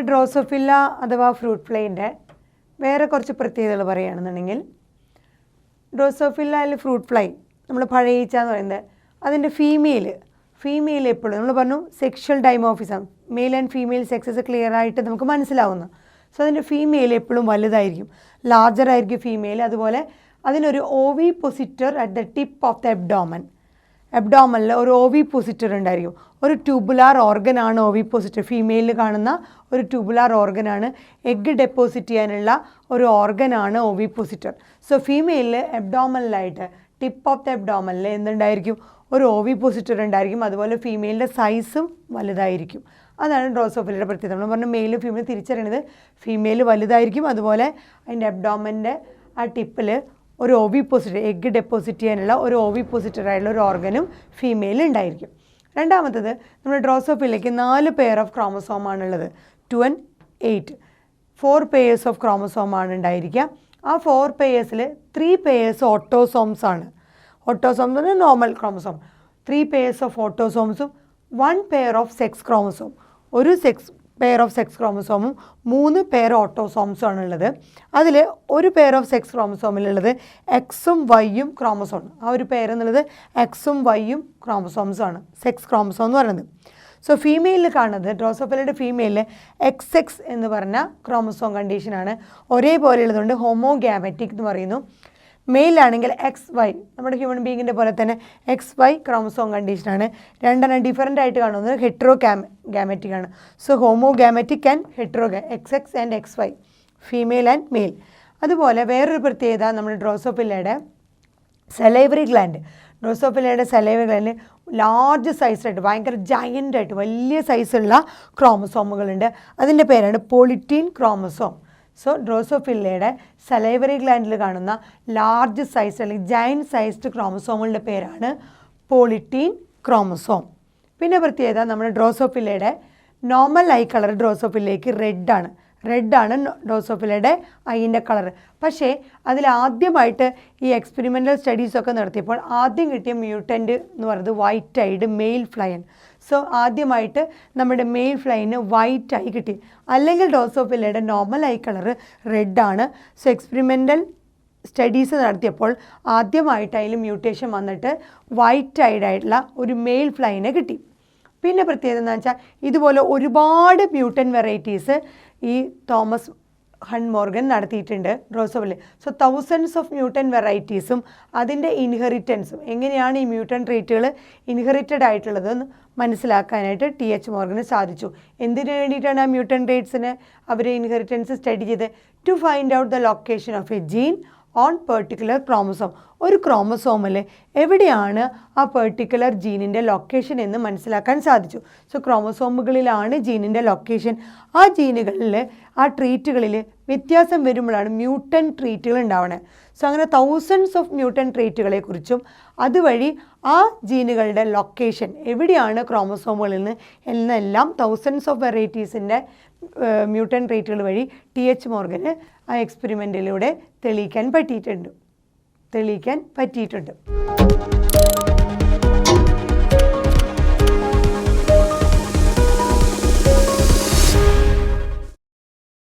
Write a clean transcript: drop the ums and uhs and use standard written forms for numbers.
നമ്മുടെ ഡ്രോസോഫില്ല അഥവാ ഫ്രൂട്ട് ഫ്ലൈൻ്റെ വേറെ കുറച്ച് പ്രത്യേകതകൾ പറയുകയാണെന്നുണ്ടെങ്കിൽ, ഡ്രോസോഫില്ലയിൽ ഫ്രൂട്ട് ഫ്ലൈ നമ്മൾ പഴയ ഈച്ച എന്ന് പറയുന്നത് അതിൻ്റെ ഫീമെയിൽ എപ്പോഴും നമ്മൾ പറഞ്ഞു sexual dimorphism, male and female sexes clear ആയിട്ട് നമുക്ക് മനസ്സിലാവുന്നു. സോ അതിൻ്റെ ഫീമെയിൽ എപ്പോഴും വലുതായിരിക്കും, ലാർജർ ആയിരിക്കും ഫീമെയിൽ. അതുപോലെ അതിനൊരു ovipositor at the tip of the എബ്ഡോമനിൽ ഒരു ഓവിപോസിറ്റർ ഉണ്ടായിരിക്കും. ഒരു ട്യൂബുലാർ ഓർഗനാണ് ഓവിപോസിറ്റർ. ഫീമെയിലിൽ കാണുന്ന ഒരു ട്യൂബുലാർ ഓർഗനാണ്, എഗ്ഗ് ഡെപ്പോസിറ്റ് ചെയ്യാനുള്ള ഒരു ഓർഗനാണ് ഓവിപോസിറ്റർ. സോ ഫീമെയിലിൽ എബ്ഡോമനിലായിട്ട് ടിപ്പ് ഓഫ് ദ എബ്ഡോമനിൽ എന്തുണ്ടായിരിക്കും, ഒരു ഓവിപോസിറ്റർ ഉണ്ടായിരിക്കും. അതുപോലെ ഫീമെയിലിൻ്റെ സൈസും വലുതായിരിക്കും. അതാണ് ഡ്രോസോഫില്ലയുടെ പ്രത്യേകത. നമ്മൾ പറഞ്ഞു മെയിലും ഫീമെയിലും തിരിച്ചറിയുന്നത് ഫീമെയിൽ വലുതായിരിക്കും, അതുപോലെ അതിൻ്റെ എബ്ഡോമൻ്റെ ആ ടിപ്പിൽ ഒരു ഓവിപോസിറ്റർ, എഗ്ഗ് ഡെപ്പോസിറ്റ് ചെയ്യാനുള്ള ഒരു ഓവിപോസിറ്ററായിട്ടുള്ള ഒരു ഓർഗനും ഫീമെയിൽ ഉണ്ടായിരിക്കും. രണ്ടാമത്തത്, നമ്മുടെ ഡ്രോസോഫില്ലയ്ക്ക് 4 പെയർ ഓഫ് ക്രോമസോമാണുള്ളത്. 2 and 8, 4 പെയേഴ്സ് ഓഫ് ക്രോമസോമാണ് ഉണ്ടായിരിക്കുക. ആ 4 പെയേഴ്സിൽ 3 പെയേഴ്സ് ഓട്ടോസോംസ് ആണ്. ഓട്ടോസോംസ് എന്ന് പറഞ്ഞാൽ നോർമൽ ക്രോമസോം. 3 പെയേഴ്സ് ഓഫ് ഓട്ടോസോംസും 1 പെയർ ഓഫ് സെക്സ് ക്രോമസോം. ഒരു പെയർ ഓഫ് സെക്സ് ക്രോമസോമും 3 പെയർ ഓട്ടോസോംസും ആണുള്ളത്. അതിൽ ഒരു പെയർ ഓഫ് സെക്സ് ക്രോമസോമിലുള്ളത് എക്സും വൈയും ക്രോമസോം. ആ ഒരു പെയർ എന്നുള്ളത് എക്സും വൈയും ക്രോമസോംസും ആണ്, സെക്സ് ക്രോമസോം എന്ന് പറയുന്നത്. സോ ഫീമെയിലിൽ കാണുന്നത്, ഡ്രോസോഫില്ലയുടെ ഫീമെയിലിൽ XX എന്ന് പറഞ്ഞ ക്രോമസോം കണ്ടീഷനാണ്. ഒരേപോലെയുള്ളതുകൊണ്ട് ഹോമോഗ്യാമറ്റിക് എന്ന് പറയുന്നു. മെയിലാണെങ്കിൽ XY, നമ്മുടെ ഹ്യൂമൻ ബീങ്ങിൻ്റെ പോലെ തന്നെ XY ക്രോമസോം കണ്ടീഷനാണ്. രണ്ടെണ്ണം ഡിഫറൻ്റ് ആയിട്ട് കാണുന്നത് ഹെട്രോ ഗാമറ്റിക് ആണ്. So homogametic and hetero, XX and XY, female and male. അതുപോലെ വേറൊരു പ്രത്യേകത, നമ്മുടെ ഡ്രോസോഫില്ലയുടെ സലൈവറി ഗ്ലാൻഡ്. ഡ്രോസോഫില്ലയുടെ സലൈവറി ഗ്ലാൻഡിൽ ലാർജ് സൈസായിട്ട്, ഭയങ്കര ജയൻ്റായിട്ട് വലിയ സൈസുള്ള ക്രോമസോമുകളുണ്ട്. അതിൻ്റെ പേരാണ് പോളിറ്റീൻ ക്രോമസോം. സോ ഡ്രോസോഫില്ലയുടെ സലൈവറി ഗ്ലാൻഡിൽ കാണുന്ന ലാർജ് സൈസ് അല്ലെങ്കിൽ ജയൻറ്റ് സൈസ്ഡ് ക്രോമസോമുകളുടെ പേരാണ് പോളിറ്റീൻ ക്രോമസോം. പിന്നെ പ്രത്യേകത, നമ്മുടെ ഡ്രോസോഫില്ലയുടെ നോർമൽ ഐ കളർ ഡ്രോസോഫില്ലയ്ക്ക് റെഡാണ് ഡ്രോസോഫില്ലയുടെ ഐൻ്റെ കളർ. പക്ഷേ അതിൽ ആദ്യമായിട്ട് ഈ എക്സ്പെരിമെൻ്റൽ സ്റ്റഡീസൊക്കെ നടത്തിയപ്പോൾ ആദ്യം കിട്ടിയ മ്യൂട്ടൻ്റ് എന്ന് പറയുന്നത് വൈറ്റ് ഐഡ് മെയിൽ ഫ്ലൈൻ. സോ ആദ്യമായിട്ട് നമ്മുടെ മെയിൽ ഫ്ലൈന് വൈറ്റ് ഐ കിട്ടി. അല്ലെങ്കിൽ ഡ്രോസോഫില്ലയുടെ നോർമൽ ഐ കളർ റെഡാണ്. സോ എക്സ്പെരിമെൻ്റൽ സ്റ്റഡീസ് നടത്തിയപ്പോൾ ആദ്യമായിട്ട് അതിൽ മ്യൂട്ടേഷൻ വന്നിട്ട് വൈറ്റ് ഐഡായിട്ടുള്ള ഒരു മെയിൽ ഫ്ലൈനെ കിട്ടി. പിന്നെ പ്രത്യേകത എന്ന് വെച്ചാൽ ഇതുപോലെ ഒരുപാട് മ്യൂട്ടൻ വെറൈറ്റീസ് ഈ തോമസ് ഹൺ മോർഗൻ നടത്തിയിട്ടുണ്ട് ഡ്രോസോഫില്ല. സോ തൗസൻഡ്സ് ഓഫ് മ്യൂട്ടൻ വെറൈറ്റീസും അതിൻ്റെ ഇൻഹെറിറ്റൻസും, എങ്ങനെയാണ് ഈ മ്യൂട്ടൻ ട്രേറ്റുകൾ ഇൻഹെറിറ്റഡ് ആയിട്ടുള്ളതെന്ന് മനസ്സിലാക്കാനായിട്ട് TH മോർഗന് സാധിച്ചു. എന്തിനു വേണ്ടിയിട്ടാണ് ആ മ്യൂട്ടൻ ട്രേറ്റ്സിന് അവർ ഇൻഹെറിറ്റൻസ് സ്റ്റഡി ചെയ്ത്? To find out the location of a gene on particular chromosome. ഒരു ക്രോമസോമിൽ എവിടെയാണ് ആ പെർട്ടിക്കുലർ ജീനിൻ്റെ ലൊക്കേഷൻ എന്ന് മനസ്സിലാക്കാൻ സാധിച്ചു. സോ ക്രോമസോമുകളിലാണ് ജീനിൻ്റെ ലൊക്കേഷൻ. ആ ജീനുകളിൽ, ആ ട്രീറ്റുകളിൽ വ്യത്യാസം വരുമ്പോഴാണ് മ്യൂട്ടൻ ട്രീറ്റുകൾ ഉണ്ടാവുന്നത്. സോ അങ്ങനെ തൗസൻഡ്സ് ഓഫ് മ്യൂട്ടൻ ട്രീറ്റുകളെക്കുറിച്ചും അതുവഴി ആ ജീനുകളുടെ ലൊക്കേഷൻ എവിടെയാണ് ക്രോമസോമുകളിൽ നിന്ന് എന്നെല്ലാം തൗസൻഡ്സ് ഓഫ് വെറൈറ്റീസിൻ്റെ മ്യൂട്ടൻ ട്രേറ്റുകൾ വഴി TH മോർഗന് ആ എക്സ്പെരിമെൻറ്റിലൂടെ തെളിയിക്കാൻ പറ്റിയിട്ടുണ്ട്.